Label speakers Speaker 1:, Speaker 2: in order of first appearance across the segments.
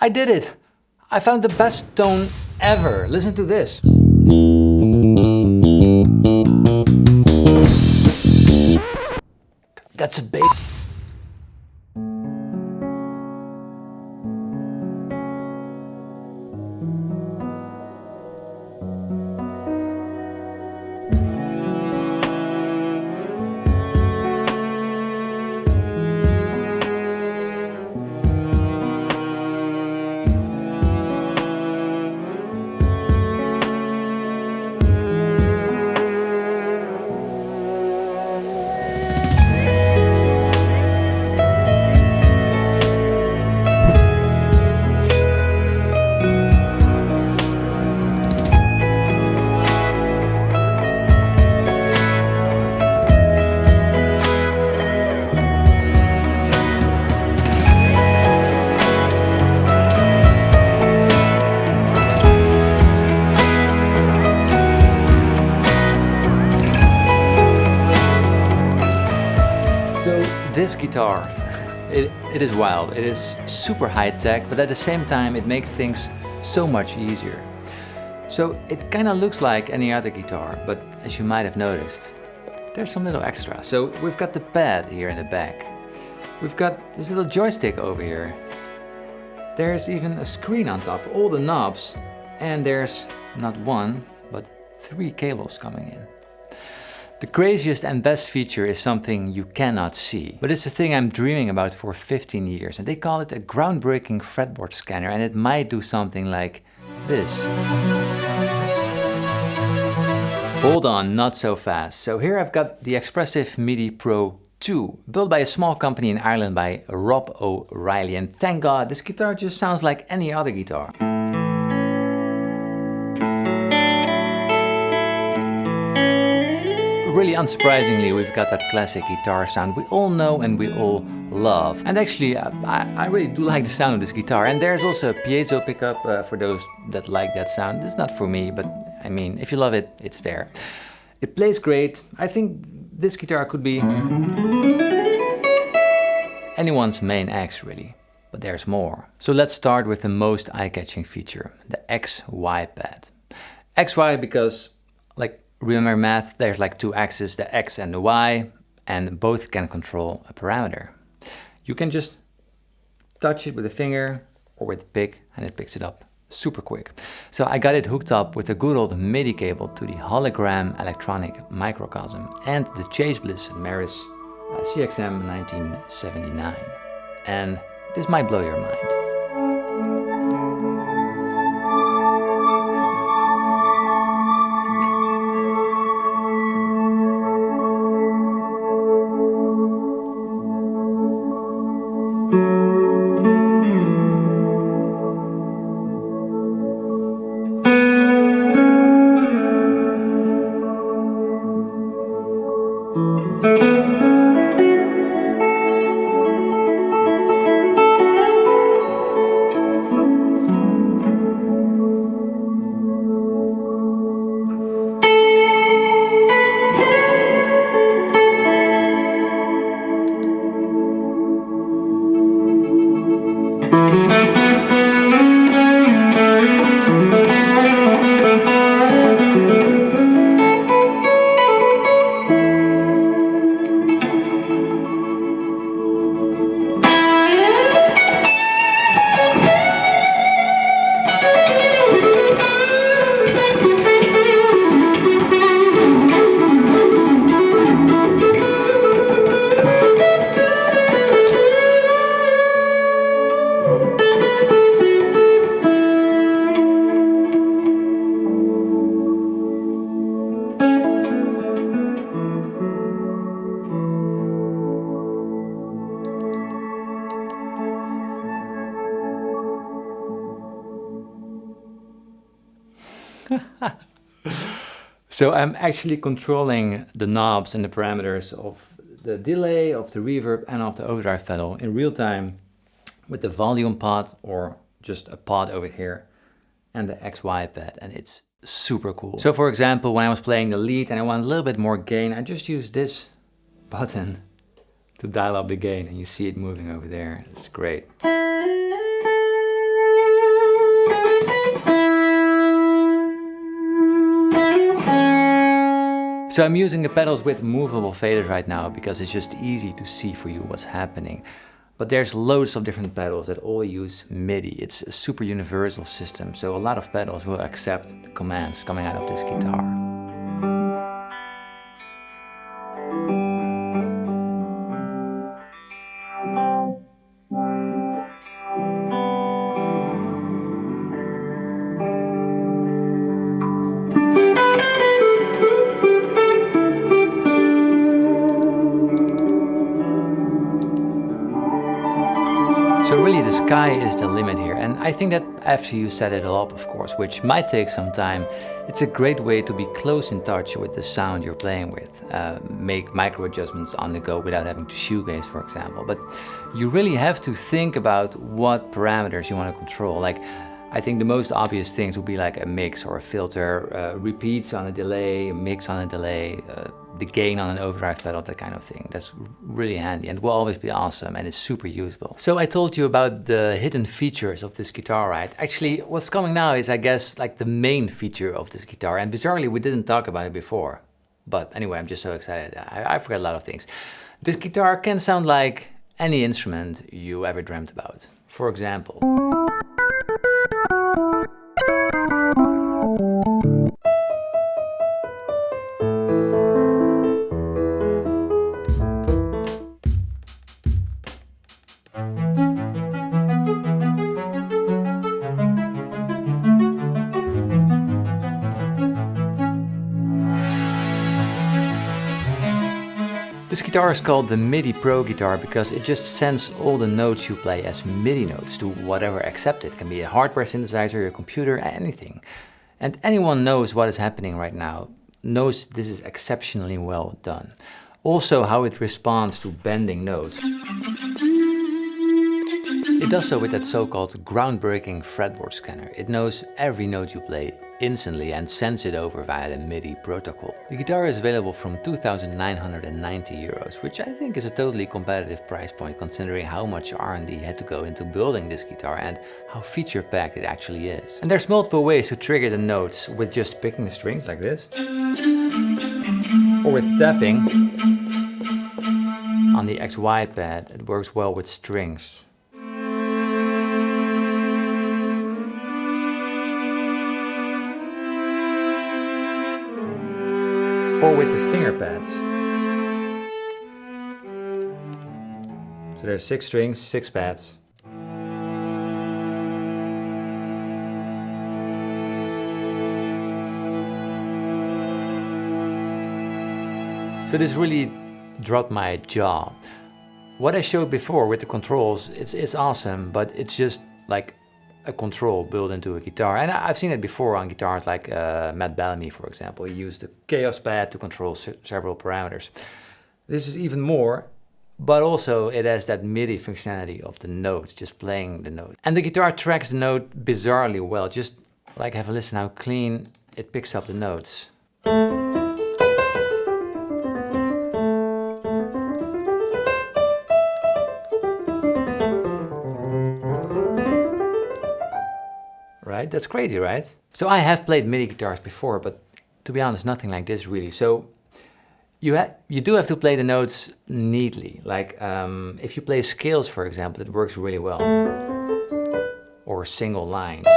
Speaker 1: I did it! I found the best tone ever. Listen to this. That's a bass. This guitar, it is wild. It is super high tech, but at the same time it makes things so much easier. So it kind of looks like any other guitar, but as you might have noticed, there's some little extra. So we've got the pad here in the back. We've got this little joystick over here. There's even a screen on top, all the knobs, and there's not one, but 3 cables coming in. The craziest and best feature is something you cannot see, but it's a thing I'm dreaming about for 15 years, and they call it a groundbreaking fretboard scanner, and it might do something like this. Hold on, not so fast. So here I've got the Expressiv MIDI PRO 2, built by a small company in Ireland by Rob O'Reilly, and thank God this guitar just sounds like any other guitar. Really unsurprisingly, we've got that classic guitar sound we all know and we all love. And actually, I really do like the sound of this guitar. And there's also a piezo pickup for those that like that sound. It's not for me, but I mean, if you love it, it's there. It plays great. I think this guitar could be anyone's main axe, really. But there's more. So let's start with the most eye-catching feature, the XY pad. XY because, like, remember math, there's like 2 axes, the X and the Y, and both can control a parameter. You can just touch it with a finger or with a pick and it picks it up super quick. So I got it hooked up with a good old MIDI cable to the hologram electronic microcosm and the Chase Bliss Maris CXM 1979. And this might blow your mind. So I'm actually controlling the knobs and the parameters of the delay, of the reverb and of the overdrive pedal in real time with the volume pod or just a pod over here and the XY pad, and it's super cool. So for example, when I was playing the lead and I want a little bit more gain, I just use this button to dial up the gain and you see it moving over there. It's great. So I'm using the pedals with movable faders right now because it's just easy to see for you what's happening. But there's loads of different pedals that all use MIDI. It's a super universal system, so a lot of pedals will accept the commands coming out of this guitar. So really the sky is the limit here, and I think that after you set it all up, of course, which might take some time, it's a great way to be close in touch with the sound you're playing with. Make micro adjustments on the go without having to shoegaze, for example. But you really have to think about what parameters you want to control. Like, I think the most obvious things would be like a mix or a filter, repeats on a delay, a mix on a delay, the gain on an overdrive pedal, that kind of thing. That's really handy and will always be awesome, and it's super usable. So I told you about the hidden features of this guitar, right? Actually, what's coming now is, I guess, like the main feature of this guitar, and bizarrely we didn't talk about it before. But anyway, I'm just so excited. I forget a lot of things. This guitar can sound like any instrument you ever dreamt about. For example, this guitar is called the MIDI PRO guitar because it just sends all the notes you play as MIDI notes to whatever accepts it. It can be a hardware synthesizer, your computer, anything. And anyone knows what is happening right now, knows this is exceptionally well done. Also how it responds to bending notes. It does so with that so-called groundbreaking fretboard scanner. It knows every note you play instantly and sends it over via the MIDI protocol. The guitar is available from €2,990, which I think is a totally competitive price point considering how much R&D had to go into building this guitar and how feature-packed it actually is. And there's multiple ways to trigger the notes with just picking the strings like this, or with tapping on the XY pad. It works well with strings. Or with the finger pads. So there's 6 strings, 6 pads. So this really dropped my jaw. What I showed before with the controls, it's awesome, but it's just like a control built into a guitar. And I've seen it before on guitars like Matt Bellamy, for example. He used the Chaos pad to control several parameters. This is even more, but also it has that MIDI functionality of the notes, just playing the note. And the guitar tracks the note bizarrely well. Just like have a listen how clean it picks up the notes. Right? That's crazy, right? So I have played MIDI guitars before, but to be honest, nothing like this really. So you do have to play the notes neatly. Like if you play scales, for example, it works really well. Or single lines.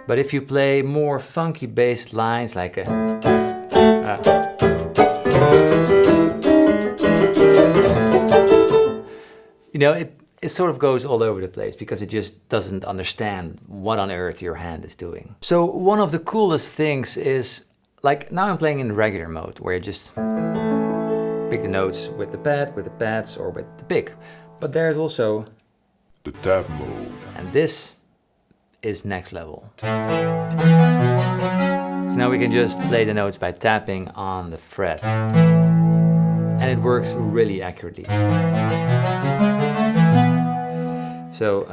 Speaker 1: But if you play more funky based lines, like you know, it sort of goes all over the place because it just doesn't understand what on earth your hand is doing. So one of the coolest things is, like now I'm playing in regular mode where you just pick the notes with the pad, with the pads, or with the pick. But there's also
Speaker 2: the tap mode.
Speaker 1: And this is next level. So now we can just play the notes by tapping on the fret. And it works really accurately. So,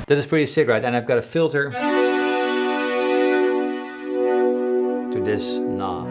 Speaker 1: That is pretty sick, right? And I've got a filter to this knob.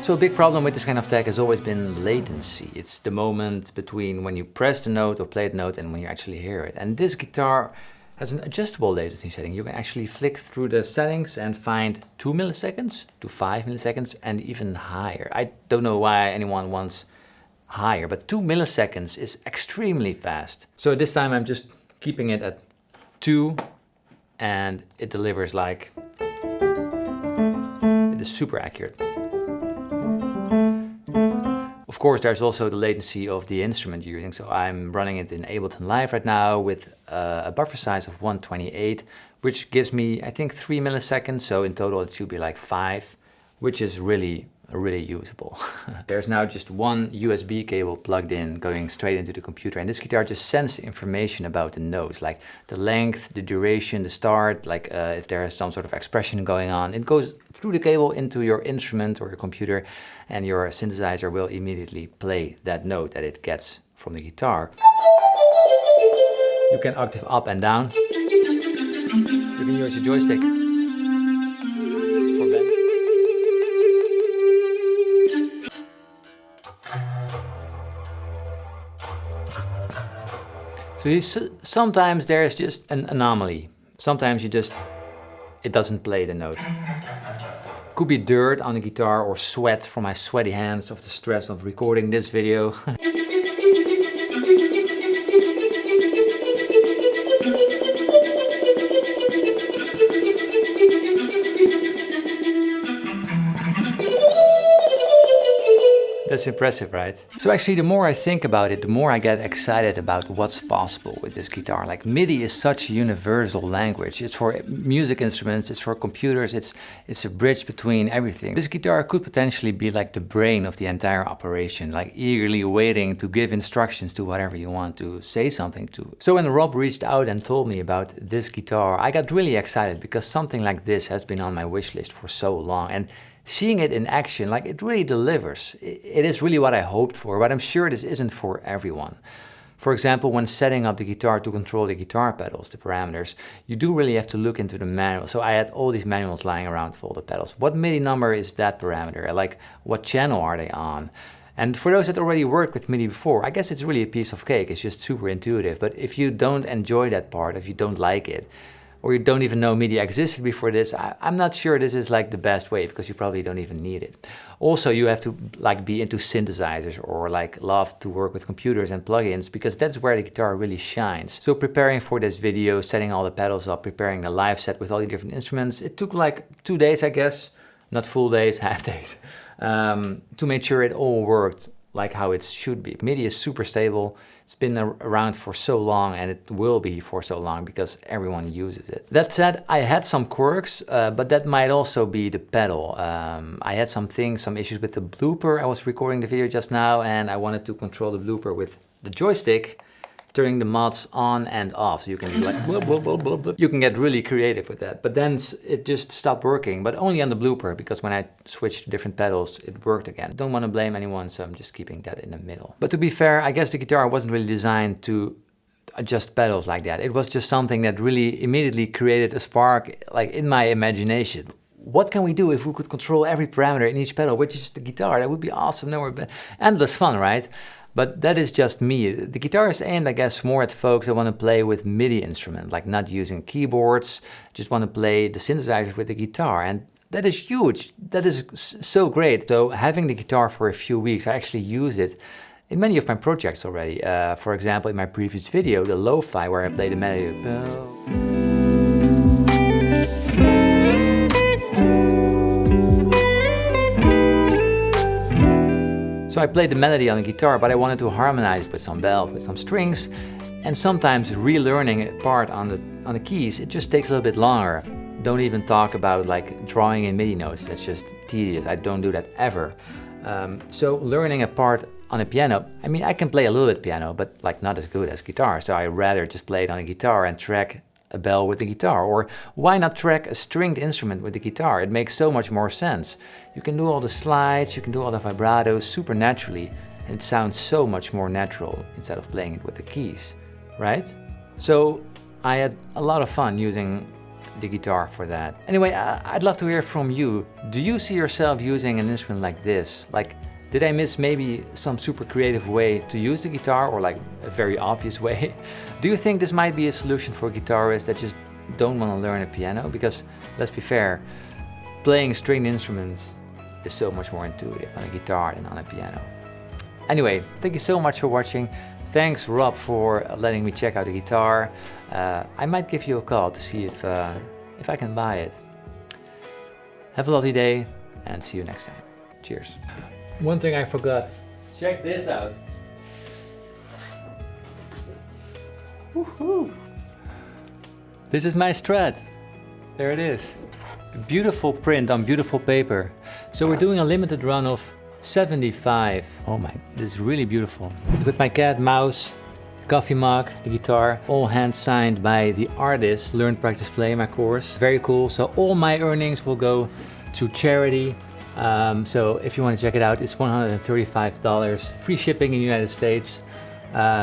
Speaker 1: So a big problem with this kind of tech has always been latency. It's the moment between when you press the note or play the note and when you actually hear it. And this guitar has an adjustable latency setting. You can actually flick through the settings and find 2 milliseconds to 5 milliseconds and even higher. I don't know why anyone wants higher, but 2 milliseconds is extremely fast. So this time I'm just keeping it at 2 and it delivers like, it is super accurate. Of course, there's also the latency of the instrument you're using. So I'm running it in Ableton Live right now with a buffer size of 128, which gives me, I think, 3 milliseconds. So in total, it should be like 5, which is really usable. There's now just one USB cable plugged in going straight into the computer, and this guitar just sends information about the notes, like the length, the duration, the start, like if there is some sort of expression going on. It goes through the cable into your instrument or your computer, and your synthesizer will immediately play that note that it gets from the guitar. You can octave up and down. You can use your joystick. So sometimes there's just an anomaly. Sometimes it doesn't play the note. Could be dirt on the guitar or sweat from my sweaty hands of the stress of recording this video. That's impressive, right? So actually, the more I think about it, the more I get excited about what's possible with this guitar. Like MIDI is such a universal language. It's for music instruments, it's for computers, it's a bridge between everything. This guitar could potentially be like the brain of the entire operation, like eagerly waiting to give instructions to whatever you want to say something to. So when Rob reached out and told me about this guitar, I got really excited because something like this has been on my wish list for so long. And seeing it in action, like it really delivers. It is really what I hoped for, but I'm sure this isn't for everyone. For example, when setting up the guitar to control the guitar pedals, the parameters, you do really have to look into the manual. So I had all these manuals lying around for all the pedals. What MIDI number is that parameter? Like what channel are they on? And for those that already worked with MIDI before, I guess it's really a piece of cake. It's just super intuitive. But if you don't enjoy that part, if you don't like it, or you don't even know MIDI existed before this, I'm not sure this is like the best way, because you probably don't even need it. Also, you have to like be into synthesizers or like love to work with computers and plugins, because that's where the guitar really shines. So preparing for this video, setting all the pedals up, preparing a live set with all the different instruments, it took like 2 days, I guess, not full days, half days, to make sure it all worked like how it should be. MIDI is super stable. It's been around for so long, and it will be for so long because everyone uses it. That said, I had some quirks, but that might also be the pedal. I had some issues with the blooper. I was recording the video just now, and I wanted to control the blooper with the joystick, turning the mods on and off. So you can do like, blah, blah, blah, blah, blah. You can get really creative with that. But then it just stopped working, but only on the blooper, because when I switched to different pedals, it worked again. Don't want to blame anyone, so I'm just keeping that in the middle. But to be fair, I guess the guitar wasn't really designed to adjust pedals like that. It was just something that really immediately created a spark, like in my imagination. What can we do if we could control every parameter in each pedal, which is the guitar? That would be awesome. No, endless fun, right? But that is just me. The guitar is aimed, I guess, more at folks that want to play with MIDI instruments, like not using keyboards, just want to play the synthesizers with the guitar. And that is huge. That is so great. So having the guitar for a few weeks, I actually used it in many of my projects already. For example, in my previous video, the lo-fi, where I played the melody. So I played the melody on the guitar, but I wanted to harmonize with some bells, with some strings, and sometimes relearning a part on the keys, it just takes a little bit longer. Don't even talk about like drawing in MIDI notes. That's just tedious. I don't do that ever. So learning a part on a piano, I mean, I can play a little bit piano, but like not as good as guitar. So I rather just play it on a guitar and track a bell with the guitar? Or why not track a stringed instrument with the guitar? It makes so much more sense. You can do all the slides, you can do all the vibratos super naturally, and it sounds so much more natural instead of playing it with the keys, right? So I had a lot of fun using the guitar for that. Anyway, I'd love to hear from you. Do you see yourself using an instrument like this? Like, did I miss maybe some super creative way to use the guitar, or like a very obvious way? Do you think this might be a solution for guitarists that just don't want to learn a piano? Because let's be fair, playing stringed instruments is so much more intuitive on a guitar than on a piano. Anyway, thank you so much for watching. Thanks Rob for letting me check out the guitar. I might give you a call to see if I can buy it. Have a lovely day and see you next time. Cheers. One thing I forgot. Check this out. Woohoo! This is my Strat. There it is. A beautiful print on beautiful paper. So we're doing a limited run of 75. Oh my, this is really beautiful. With my cat, mouse, coffee mug, the guitar, all hand signed by the artist. Learn, practice, play, my course. Very cool. So all my earnings will go to charity. So if you want to check it out, it's $135, free shipping in the United States.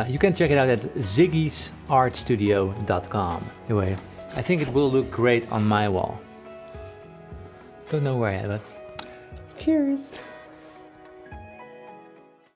Speaker 1: You can check it out at ziggysartstudio.com. Anyway, I think it will look great on my wall. Don't know where yet, but cheers.